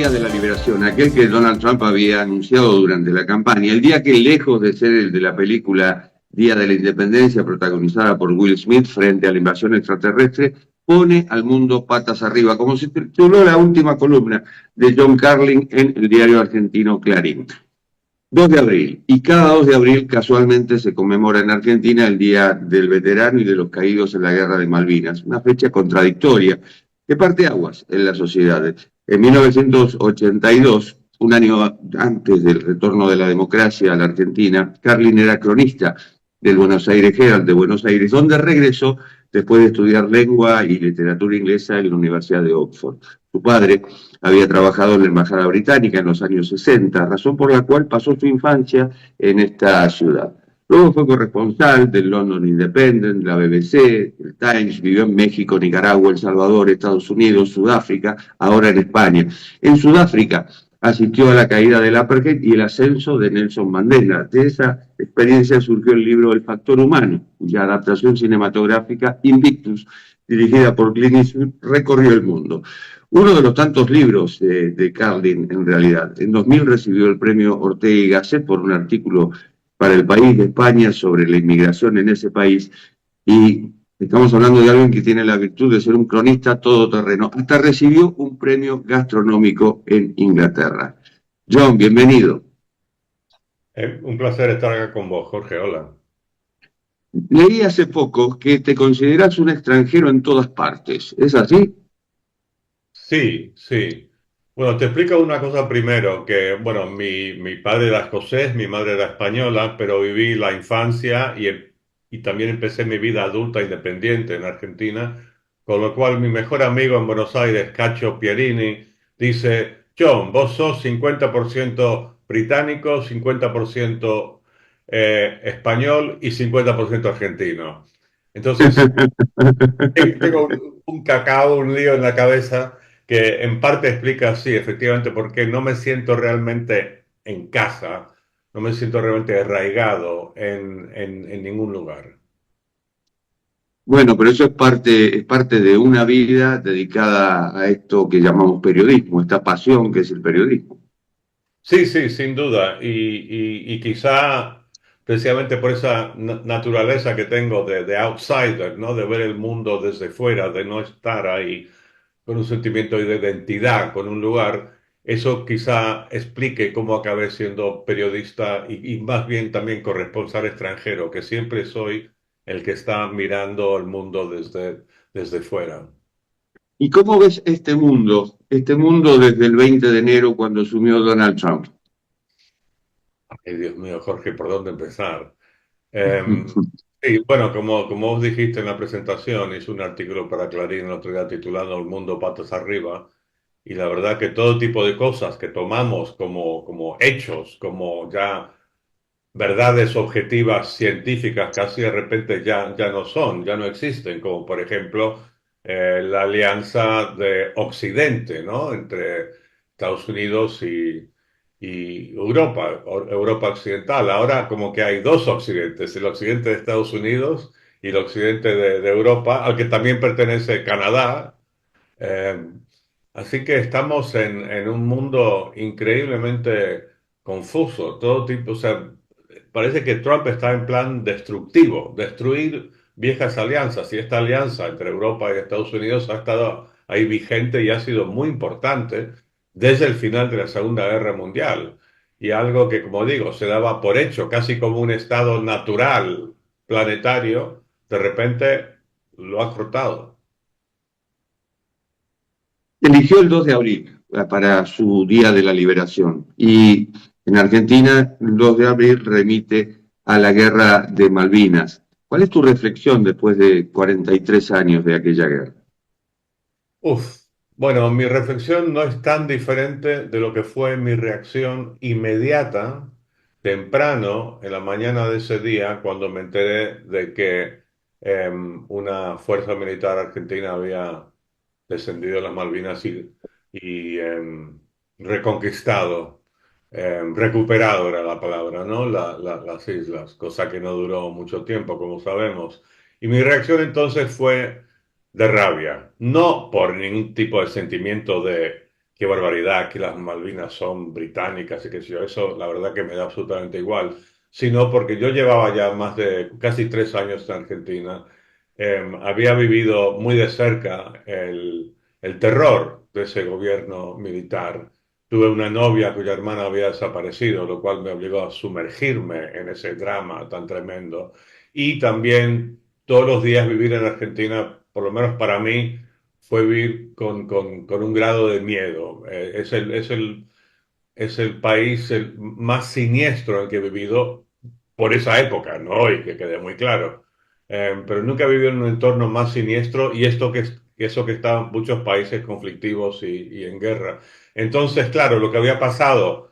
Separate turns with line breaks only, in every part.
Día de la Liberación, aquel que Donald Trump había anunciado durante la campaña, el día que, lejos de ser el de la película Día de la Independencia, protagonizada por Will Smith frente a la invasión extraterrestre, pone al mundo patas arriba, como se tituló la última columna de John Carlin en el diario argentino Clarín. 2 de abril, y cada 2 de abril casualmente se conmemora en Argentina el Día del Veterano y de los Caídos en la Guerra de Malvinas, una fecha contradictoria que parte aguas en la sociedad. En 1982, un año antes del retorno de la democracia a la Argentina, Carlin era cronista del Buenos Aires Herald de Buenos Aires, donde regresó después de estudiar lengua y literatura inglesa en la Universidad de Oxford. Su padre había trabajado en la Embajada Británica en los años 60, razón por la cual pasó su infancia en esta ciudad. Luego fue corresponsal del London Independent, la BBC, el Times, vivió en México, Nicaragua, El Salvador, Estados Unidos, Sudáfrica, ahora en España. En Sudáfrica asistió a la caída del apartheid y el ascenso de Nelson Mandela. De esa experiencia surgió el libro El Factor Humano, cuya adaptación cinematográfica Invictus, dirigida por Clint Eastwood, recorrió el mundo. Uno de los tantos libros de Carlin, en realidad. En 2000 recibió el premio Ortega y Gasset por un artículo para El País de España sobre la inmigración en ese país, y estamos hablando de alguien que tiene la virtud de ser un cronista todoterreno. Hasta recibió un premio gastronómico en Inglaterra. John, bienvenido.
Un placer estar acá con vos, Jorge. Hola.
Leí hace poco que te consideras un extranjero en todas partes. ¿Es así?
Sí, sí. Bueno, te explico una cosa primero, que bueno, mi padre era escocés, mi madre era española, pero viví la infancia y también empecé mi vida adulta independiente en Argentina, con lo cual mi mejor amigo en Buenos Aires, Cacho Pierini, dice, John, vos sos 50% británico, 50% español y 50% argentino. Entonces, tengo un cacao, un lío en la cabeza que en parte explica, sí, efectivamente, por qué no me siento realmente en casa, no me siento realmente arraigado en ningún lugar.
Bueno, pero eso es parte de una vida dedicada a esto que llamamos periodismo, esta pasión que es el periodismo.
Sí, sí, sin duda. Y quizá precisamente por esa naturaleza que tengo de outsider, ¿no? De ver el mundo desde fuera, de no estar ahí con un sentimiento de identidad con un lugar, eso quizá explique cómo acabé siendo periodista y más bien también corresponsal extranjero, que siempre soy el que está mirando el mundo desde fuera.
¿Y cómo ves este mundo desde el 20 de enero cuando asumió Donald Trump?
Ay, Dios mío, Jorge, ¿por dónde empezar? Sí, bueno, como vos dijiste en la presentación, hice un artículo para Clarín el otro día titulado El mundo patas arriba, y la verdad que todo tipo de cosas que tomamos como hechos, como ya verdades objetivas científicas, casi de repente ya no son, ya no existen, como por ejemplo la alianza de Occidente, ¿no? Entre Estados Unidos y Europa, Europa occidental. Ahora como que hay dos occidentes, el occidente de Estados Unidos y el occidente de Europa, al que también pertenece Canadá. Eh, Así que estamos en un mundo increíblemente confuso, todo tipo, o sea, parece que Trump está en plan destructivo, destruir viejas alianzas, y esta alianza entre Europa y Estados Unidos ha estado ahí vigente y ha sido muy importante desde el final de la Segunda Guerra Mundial. Y algo que, como digo, se daba por hecho, casi como un estado natural planetario, de repente lo ha cortado.
Eligió el 2 de abril para su Día de la Liberación y en Argentina el 2 de abril remite a la Guerra de Malvinas. ¿Cuál es tu reflexión después de 43 años de aquella guerra?
Uf, bueno, mi reflexión no es tan diferente de lo que fue mi reacción inmediata, temprano, en la mañana de ese día, cuando me enteré de que una fuerza militar argentina había descendido a las Malvinas y reconquistado, recuperado era la palabra, ¿no? Las islas, cosa que no duró mucho tiempo, como sabemos. Y mi reacción entonces fue de rabia, no por ningún tipo de sentimiento qué barbaridad, que las Malvinas son británicas y que yo, eso la verdad que me da absolutamente igual, sino porque yo llevaba ya más de casi 3 años en Argentina, había vivido muy de cerca el terror de ese gobierno militar. Tuve una novia cuya hermana había desaparecido, lo cual me obligó a sumergirme en ese drama tan tremendo. Y también todos los días vivir en Argentina, por lo menos para mí, fue vivir con un grado de miedo. Es el país más siniestro en el que he vivido por esa época, ¿no? Hoy, que quede muy claro. Pero nunca he vivido en un entorno más siniestro y eso que está en muchos países conflictivos y en guerra. Entonces, claro, lo que había pasado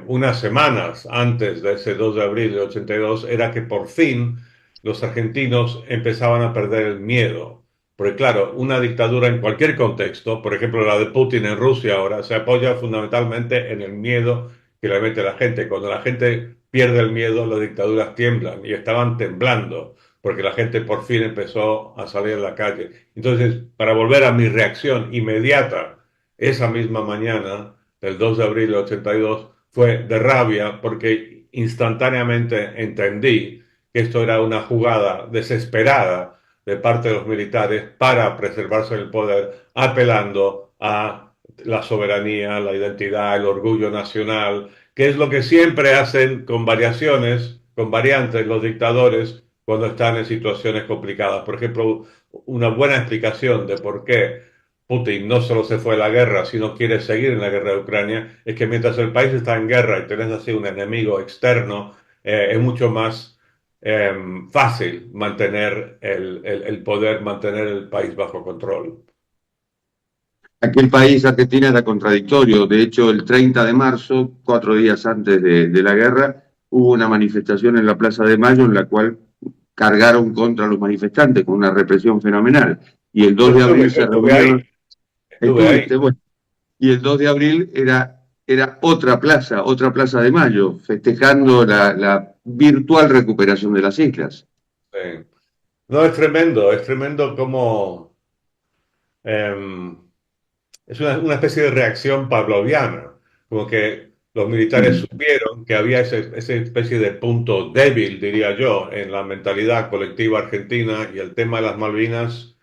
unas semanas antes de ese 2 de abril de 82 era que por fin los argentinos empezaban a perder el miedo. Porque claro, una dictadura en cualquier contexto, por ejemplo la de Putin en Rusia ahora, se apoya fundamentalmente en el miedo que le mete la gente. Cuando la gente pierde el miedo, las dictaduras tiemblan y estaban temblando porque la gente por fin empezó a salir a la calle. Entonces, para volver a mi reacción inmediata, esa misma mañana del 2 de abril de 82, fue de rabia porque instantáneamente entendí que esto era una jugada desesperada de parte de los militares para preservarse el poder, apelando a la soberanía, la identidad, el orgullo nacional, que es lo que siempre hacen con variaciones, con variantes los dictadores cuando están en situaciones complicadas. Por ejemplo, una buena explicación de por qué Putin no solo se fue a la guerra, sino quiere seguir en la guerra de Ucrania, es que mientras el país está en guerra y tenés así un enemigo externo, es mucho más fácil mantener el poder, mantener el país bajo control.
Aquel país, Argentina, era contradictorio. De hecho, el 30 de marzo, 4 días antes de la guerra, hubo una manifestación en la Plaza de Mayo en la cual cargaron contra los manifestantes con una represión fenomenal. Y el 2 de abril
Yo
se
estuve ahí,
reunieron,
estuve ahí.
estuviste, bueno, y el 2 de abril era otra plaza de Mayo, festejando la virtual recuperación de las islas.
Sí. No, es tremendo como eh, es una especie de reacción pavloviana, como que los militares supieron que había esa especie de punto débil, diría yo, en la mentalidad colectiva argentina y el tema de las Malvinas,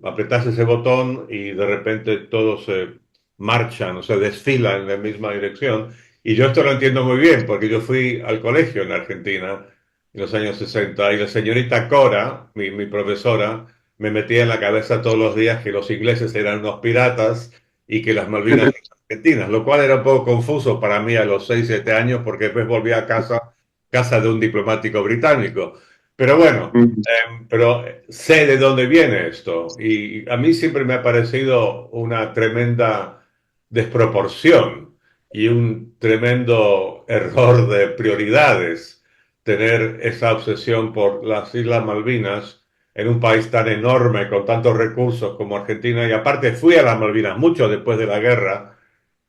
apretase ese botón y de repente todos se marchan, o se desfilan en la misma dirección. Y yo esto lo entiendo muy bien, porque yo fui al colegio en Argentina en los años 60 y la señorita Cora, mi profesora, me metía en la cabeza todos los días que los ingleses eran unos piratas y que las Malvinas eran argentinas, lo cual era un poco confuso para mí a los 6 7 años porque después volví a casa de un diplomático británico. Pero bueno, pero sé de dónde viene esto y a mí siempre me ha parecido una tremenda desproporción y un tremendo error de prioridades tener esa obsesión por las Islas Malvinas en un país tan enorme, con tantos recursos como Argentina, y aparte fui a las Malvinas mucho después de la guerra.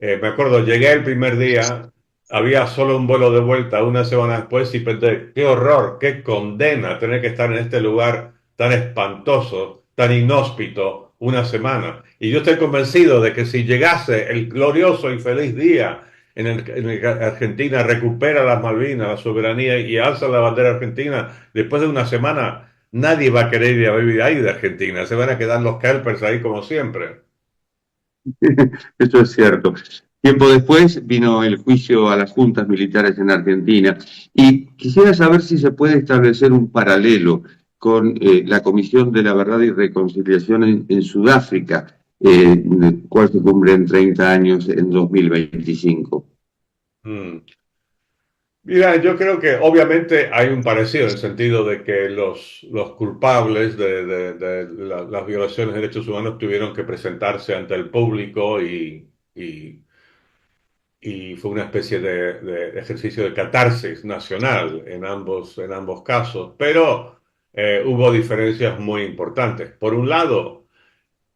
Me acuerdo, llegué el primer día, había solo un vuelo de vuelta una semana después y pensé, qué horror, qué condena tener que estar en este lugar tan espantoso, tan inhóspito, una semana. Y yo estoy convencido de que si llegase el glorioso y feliz día en el que Argentina recupera las Malvinas, la soberanía y alza la bandera argentina, después de una semana nadie va a querer ir a vivir ahí de Argentina, se van a quedar los kelpers ahí como siempre.
Eso es cierto. Tiempo después vino el juicio a las juntas militares en Argentina y quisiera saber si se puede establecer un paralelo con la Comisión de la Verdad y Reconciliación en Sudáfrica, cual se cumple en 30 años en 2025.
Mm. Mira, yo creo que obviamente hay un parecido en el sentido de que los culpables de las violaciones de derechos humanos tuvieron que presentarse ante el público y fue una especie de ejercicio de catarsis nacional en ambos casos, pero hubo diferencias muy importantes. Por un lado,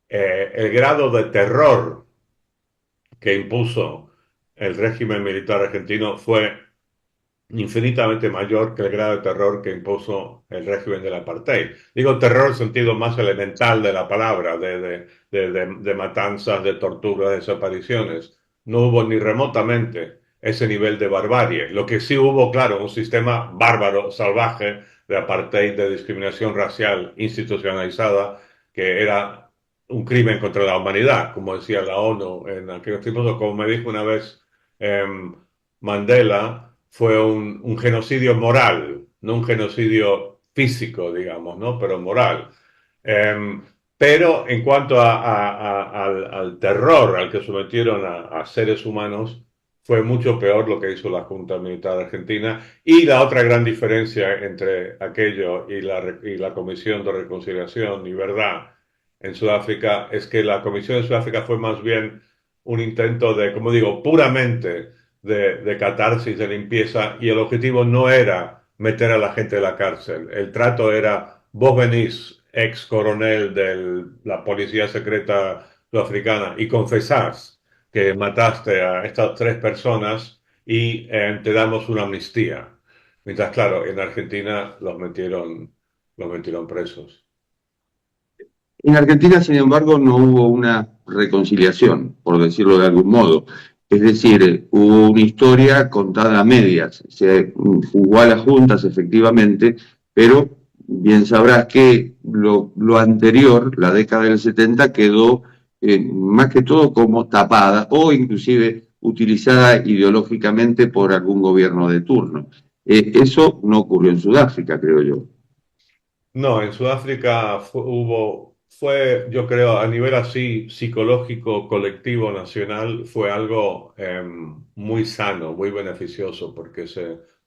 el grado de terror que impuso el régimen militar argentino fue infinitamente mayor que el grado de terror que impuso el régimen del apartheid. Digo terror en el sentido más elemental de la palabra, de matanzas, de torturas, de desapariciones. No hubo ni remotamente ese nivel de barbarie. Lo que sí hubo, claro, un sistema bárbaro, salvaje, de apartheid, de discriminación racial institucionalizada, que era un crimen contra la humanidad, como decía la ONU en aquellos tiempos, o como me dijo una vez eh, Mandela, fue un genocidio moral, no un genocidio físico, digamos, ¿no? Pero moral. Eh, pero en cuanto al terror al que sometieron a seres humanos, fue mucho peor lo que hizo la Junta Militar Argentina. Y la otra gran diferencia entre aquello y la Comisión de Reconciliación y Verdad en Sudáfrica es que la Comisión de Sudáfrica fue más bien un intento de, como digo, puramente de catarsis, de limpieza, y el objetivo no era meter a la gente en la cárcel. El trato era, vos venís, ex coronel de la policía secreta sudafricana, y confesás que mataste a estas tres personas y te damos una amnistía. Mientras, claro, en Argentina los metieron presos.
En Argentina, sin embargo, no hubo una reconciliación, por decirlo de algún modo. Es decir, hubo una historia contada a medias. Se jugó a las juntas, efectivamente, pero bien sabrás que lo anterior, la década del 70, quedó más que todo como tapada o inclusive utilizada ideológicamente por algún gobierno de turno. Eso no ocurrió en Sudáfrica, creo yo.
No, en Sudáfrica fue, yo creo, a nivel así psicológico, colectivo, nacional, fue algo muy sano, muy beneficioso, porque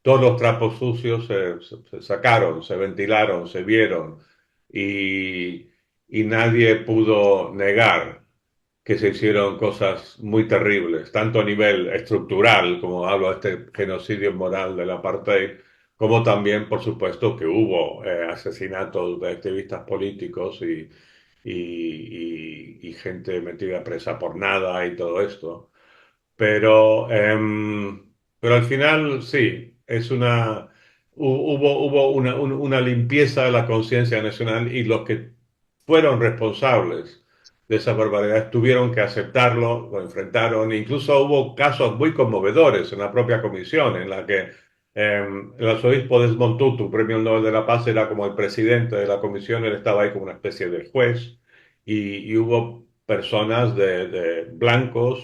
todos los trapos sucios se sacaron, se ventilaron, se vieron, y, y nadie pudo negar que se hicieron cosas muy terribles, tanto a nivel estructural, como hablo de este genocidio moral del apartheid, como también, por supuesto, que hubo asesinatos de activistas políticos y gente metida presa por nada y todo esto. Pero, pero al final sí, hubo una limpieza de la conciencia nacional, y los que fueron responsables de esas barbaridades tuvieron que aceptarlo, lo enfrentaron. Incluso hubo casos muy conmovedores en la propia comisión, en la que el arzobispo Desmond Tutu, premio Nobel de la Paz, era como el presidente de la comisión. Él estaba ahí como una especie de juez, y hubo personas de blancos,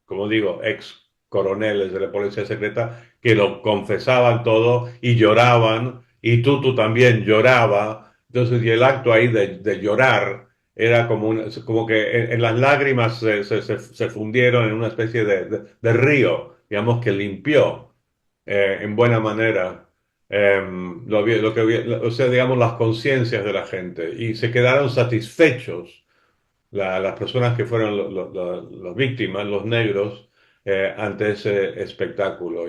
como digo, ex coroneles de la policía secreta, que lo confesaban todo y lloraban, y Tutu también lloraba. Entonces, y el acto ahí de llorar era como que en las lágrimas se fundieron en una especie de río, digamos, que limpió en buena manera o sea, digamos, las conciencias de la gente, y se quedaron satisfechos las personas que fueron las víctimas, los negros, ante ese espectáculo.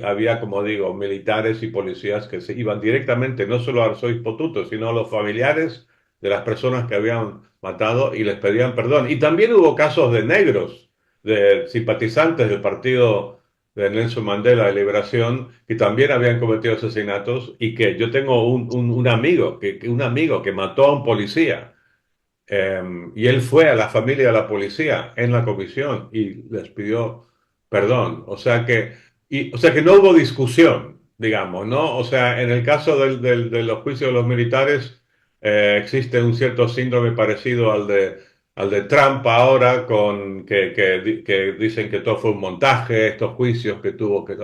Había, como digo, militares y policías que se iban directamente, no solo al arzobispo Tutu, sino a los familiares de las personas que habían matado, y les pedían perdón. Y también hubo casos de negros, de simpatizantes del partido de Nelson Mandela de Liberación, que también habían cometido asesinatos, y que yo tengo un amigo, un amigo que mató a un policía, y él fue a la familia de la policía en la comisión y les pidió perdón. O sea que no hubo discusión, digamos, ¿no? O sea, en el caso de los juicios de los militares, existe un cierto síndrome parecido al de Trump ahora, que dicen que todo fue un montaje, estos juicios que tuvo que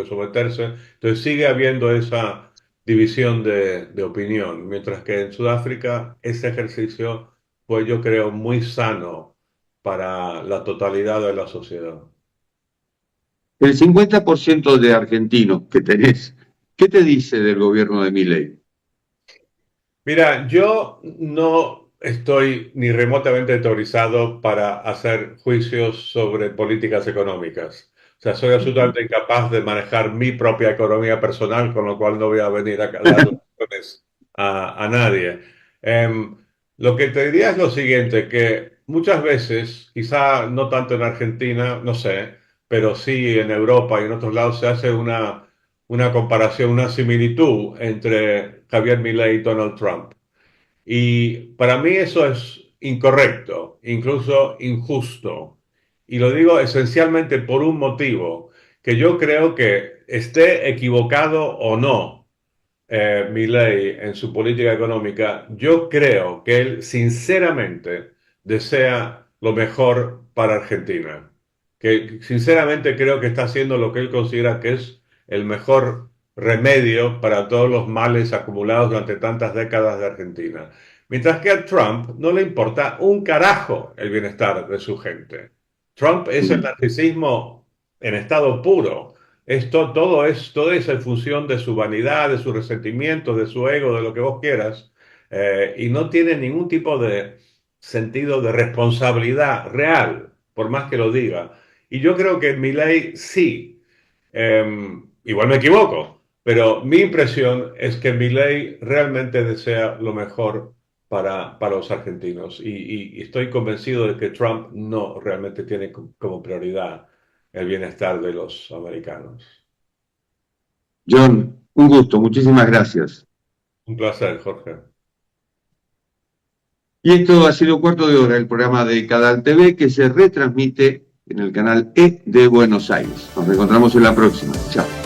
someterse. Entonces sigue habiendo esa división de opinión, mientras que en Sudáfrica ese ejercicio pues yo creo muy sano para la totalidad de la sociedad.
El 50% de argentinos que tenés, ¿qué te dice del gobierno de Milei?
Mira, yo no estoy ni remotamente autorizado para hacer juicios sobre políticas económicas. O sea, soy absolutamente incapaz de manejar mi propia economía personal, con lo cual no voy a venir a dar lecciones a nadie. Em, lo que te diría es lo siguiente, que muchas veces, quizá no tanto en Argentina, no sé, pero sí en Europa y en otros lados, se hace una comparación, una similitud entre Javier Milei y Donald Trump. Y para mí eso es incorrecto, incluso injusto. Y lo digo esencialmente por un motivo, que yo creo que esté equivocado o no Milei en su política económica, yo creo que él sinceramente desea lo mejor para Argentina. Que sinceramente creo que está haciendo lo que él considera que es el mejor remedio para todos los males acumulados durante tantas décadas de Argentina. Mientras que a Trump no le importa un carajo el bienestar de su gente. Trump es el narcisismo en estado puro. Todo es en función de su vanidad, de su resentimiento, de su ego, de lo que vos quieras, y no tiene ningún tipo de sentido de responsabilidad real, por más que lo diga. Y yo creo que Milei sí. Igual me equivoco, pero mi impresión es que Milei realmente desea lo mejor para los argentinos. Y estoy convencido de que Trump no realmente tiene como prioridad el bienestar de los americanos.
John, un gusto, muchísimas gracias.
Un placer, Jorge.
Y esto ha sido Cuarto de Hora, el programa de Cadal TV que se retransmite en el canal E de Buenos Aires. Nos encontramos en la próxima. Chao.